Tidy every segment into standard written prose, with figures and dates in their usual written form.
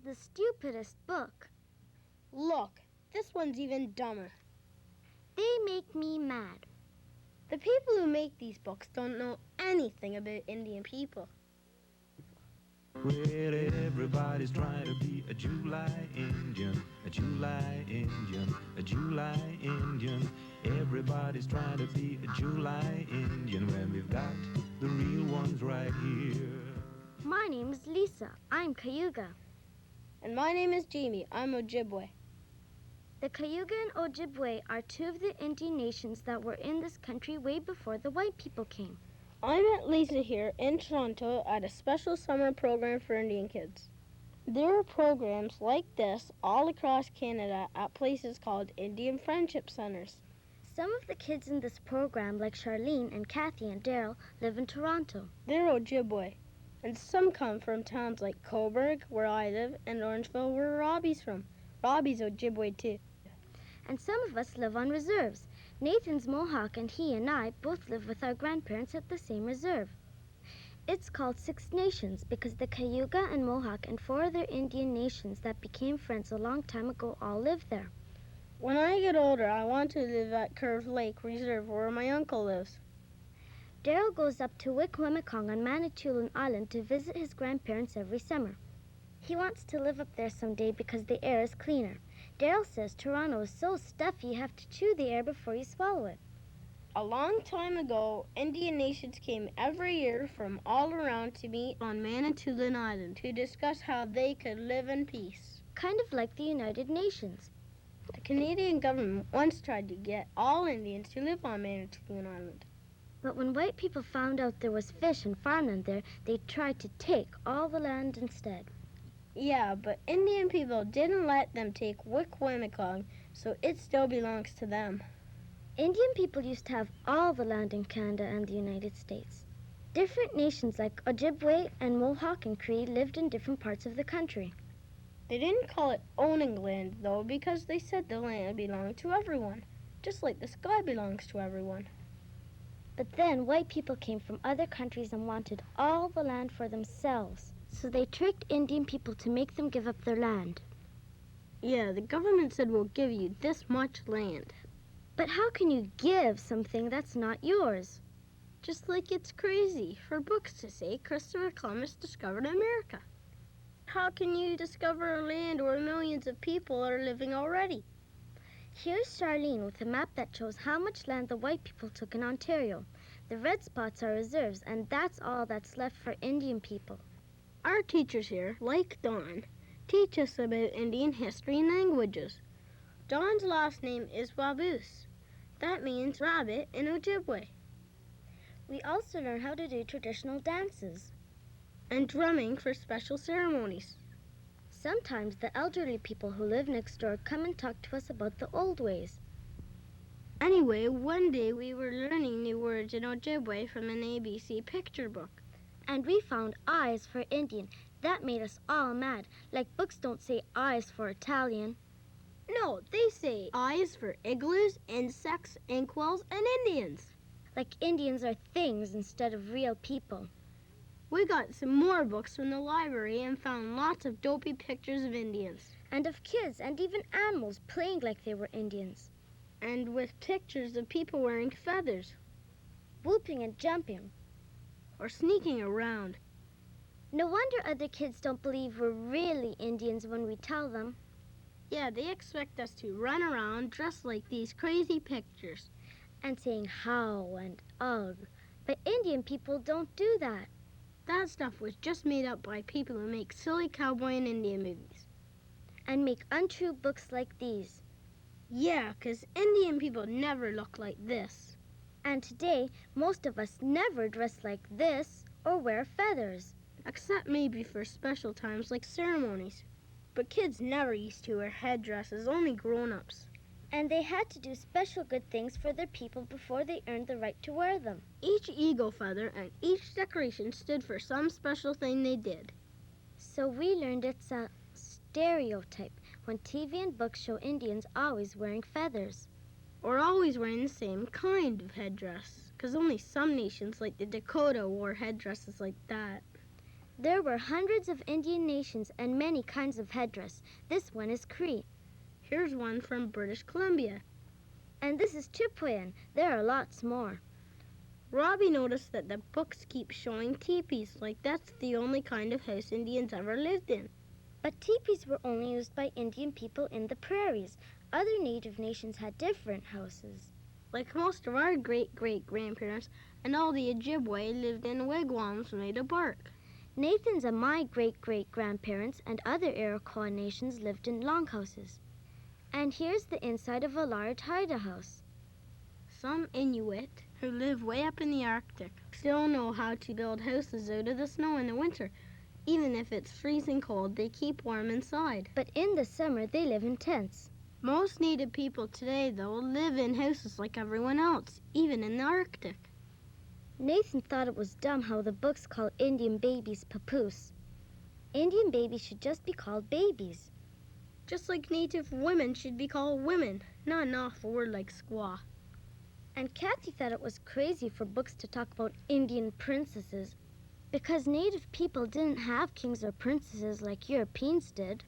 the stupidest book. Look, this one's even dumber. They make me mad. The people who make these books don't know anything about Indian people. Well, everybody's trying to be a July Indian, a July Indian, a July Indian. Everybody's trying to be a July Indian when we've got the real ones right here. My name is Lisa. I'm Cayuga. And my name is Jamie. I'm Ojibwe. The Cayuga and Ojibwe are two of the Indian nations that were in this country way before the white people came. I met Lisa here in Toronto at a special summer program for Indian kids. There are programs like this all across Canada at places called Indian Friendship Centres. Some of the kids in this program, like Charlene and Kathy and Daryl, live in Toronto. They're Ojibwe, and some come from towns like Cobourg, where I live, and Orangeville, where Robbie's from. Robbie's Ojibwe too. And some of us live on reserves. Nathan's Mohawk and he and I both live with our grandparents at the same reserve. It's called Six Nations because the Cayuga and Mohawk and 4 other Indian nations that became friends a long time ago all live there. When I get older, I want to live at Curve Lake Reserve where my uncle lives. Daryl goes up to Wikwemikong on Manitoulin Island to visit his grandparents every summer. He wants to live up there someday because the air is cleaner. Daryl says Toronto is so stuffy you have to chew the air before you swallow it. A long time ago, Indian nations came every year from all around to meet on Manitoulin Island to discuss how they could live in peace. Kind of like the United Nations. The Canadian government once tried to get all Indians to live on Manitoulin Island. But when white people found out there was fish and farmland there, they tried to take all the land instead. Yeah, but Indian people didn't let them take Wikwemikong, so it still belongs to them. Indian people used to have all the land in Canada and the United States. Different nations like Ojibwe and Mohawk and Cree lived in different parts of the country. They didn't call it owning land, though, because they said the land belonged to everyone, just like the sky belongs to everyone. But then white people came from other countries and wanted all the land for themselves. So they tricked Indian people to make them give up their land. Yeah, the government said we'll give you this much land. But how can you give something that's not yours? Just like it's crazy for books to say Christopher Columbus discovered America. How can you discover a land where millions of people are living already? Here's Charlene with a map that shows how much land the white people took in Ontario. The red spots are reserves, and that's all that's left for Indian people. Our teachers here, like Dawn, teach us about Indian history and languages. Dawn's last name is Waboose. That means rabbit in Ojibwe. We also learn how to do traditional dances. And drumming for special ceremonies. Sometimes the elderly people who live next door come and talk to us about the old ways. Anyway, one day we were learning new words in Ojibwe from an ABC picture book. And we found I's for Indian. That made us all mad. Like books don't say I's for Italian. No, they say I's for igloos, insects, inkwells, and Indians. Like Indians are things instead of real people. We got some more books from the library and found lots of dopey pictures of Indians. And of kids and even animals playing like they were Indians. And with pictures of people wearing feathers. Whooping and jumping. Or sneaking around. No wonder other kids don't believe we're really Indians when we tell them. Yeah, they expect us to run around dressed like these crazy pictures. And saying how and ugh. But Indian people don't do that. That stuff was just made up by people who make silly cowboy and Indian movies. And make untrue books like these. Yeah, 'cause Indian people never look like this. And today, most of us never dress like this or wear feathers. Except maybe for special times like ceremonies. But kids never used to wear headdresses, only grown-ups. And they had to do special good things for their people before they earned the right to wear them. Each eagle feather and each decoration stood for some special thing they did. So we learned it's a stereotype when TV and books show Indians always wearing feathers. Or always wearing the same kind of headdress, 'cause only some nations like the Dakota wore headdresses like that. There were hundreds of Indian nations and many kinds of headdress. This one is Cree. Here's one from British Columbia. And this is Chipewyan. There are lots more. Robbie noticed that the books keep showing teepees, like that's the only kind of house Indians ever lived in. But teepees were only used by Indian people in the prairies. Other native nations had different houses. Like most of our great-great-grandparents and all the Ojibwe lived in wigwams made of bark. Nathan's and my great-great-grandparents and other Iroquois nations lived in longhouses. And here's the inside of a large hida house. Some Inuit who live way up in the Arctic still know how to build houses out of the snow in the winter. Even if it's freezing cold, they keep warm inside. But in the summer, they live in tents. Most native people today, though, live in houses like everyone else, even in the Arctic. Nathan thought it was dumb how the books called Indian babies papoose. Indian babies should just be called babies. Just like native women should be called women, not an awful word like squaw. And Kathy thought it was crazy for books to talk about Indian princesses because native people didn't have kings or princesses like Europeans did.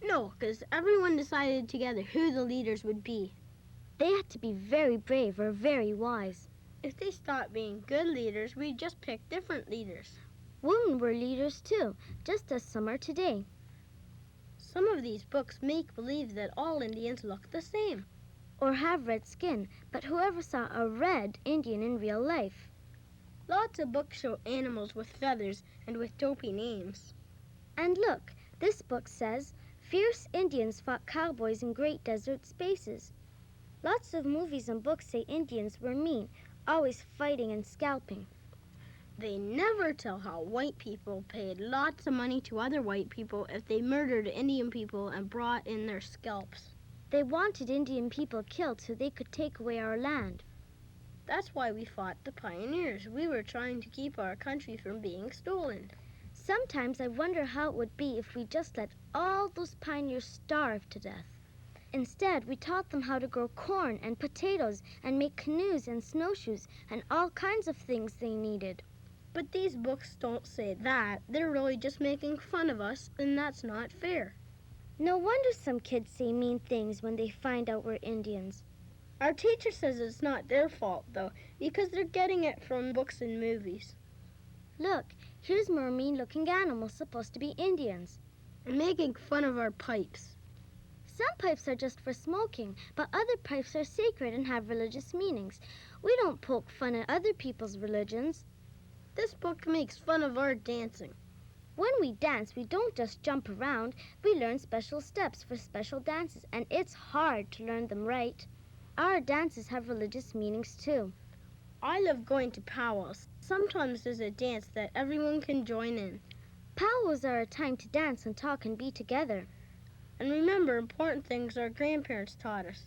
No, because everyone decided together who the leaders would be. They had to be very brave or very wise. If they stopped being good leaders, we'd just pick different leaders. Women were leaders too, just as some are today. Some of these books make believe that all Indians look the same. Or have red skin, but whoever saw a red Indian in real life? Lots of books show animals with feathers and with dopey names. And look, this book says, fierce Indians fought cowboys in great desert spaces. Lots of movies and books say Indians were mean, always fighting and scalping. They never tell how white people paid lots of money to other white people if they murdered Indian people and brought in their scalps. They wanted Indian people killed so they could take away our land. That's why we fought the pioneers. We were trying to keep our country from being stolen. Sometimes I wonder how it would be if we just let all those pioneers starve to death. Instead, we taught them how to grow corn and potatoes and make canoes and snowshoes and all kinds of things they needed. But these books don't say that. They're really just making fun of us, and that's not fair. No wonder some kids say mean things when they find out we're Indians. Our teacher says it's not their fault, though, because they're getting it from books and movies. Look, here's more mean-looking animals supposed to be Indians. And making fun of our pipes. Some pipes are just for smoking, but other pipes are sacred and have religious meanings. We don't poke fun at other people's religions. This book makes fun of our dancing. When we dance, we don't just jump around. We learn special steps for special dances, and it's hard to learn them right. Our dances have religious meanings too. I love going to powwows. Sometimes there's a dance that everyone can join in. Powwows are a time to dance and talk and be together. And remember important things our grandparents taught us.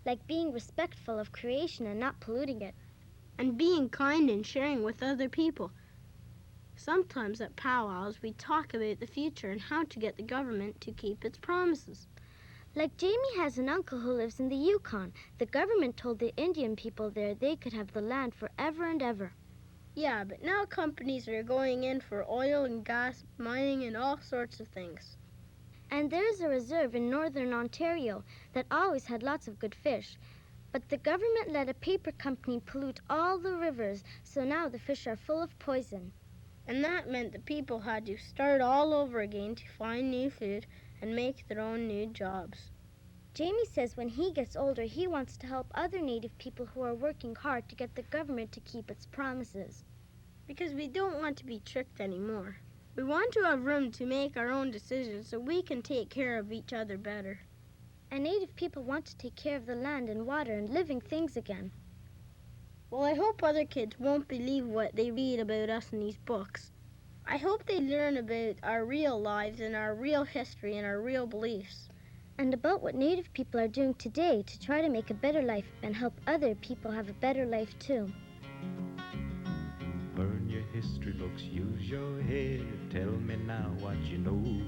Like being respectful of creation and not polluting it. And being kind and sharing with other people. Sometimes at powwows we talk about the future and how to get the government to keep its promises. Like Jamie has an uncle who lives in the Yukon. The government told the Indian people there they could have the land forever and ever. Yeah, but now companies are going in for oil and gas, mining and all sorts of things. And there's a reserve in northern Ontario that always had lots of good fish. But the government let a paper company pollute all the rivers, so now the fish are full of poison. And that meant the people had to start all over again to find new food and make their own new jobs. Jamie says when he gets older, he wants to help other Native people who are working hard to get the government to keep its promises. Because we don't want to be tricked anymore. We want to have room to make our own decisions so we can take care of each other better. And Native people want to take care of the land and water and living things again. Well, I hope other kids won't believe what they read about us in these books. I hope they learn about our real lives and our real history and our real beliefs. And about what Native people are doing today to try to make a better life and help other people have a better life too. Burn your history books, use your head. Tell me now what you know.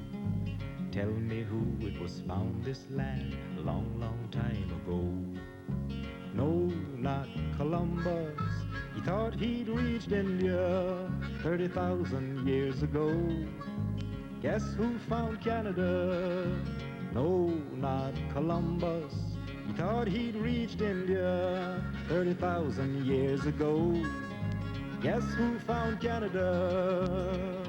Tell me who it was found this land a long, long time ago. No, not Columbus, He thought he'd reached India 30,000 years ago. Guess who found Canada? No, not Columbus. He thought he'd reached India 30,000 years ago. Guess who found Canada?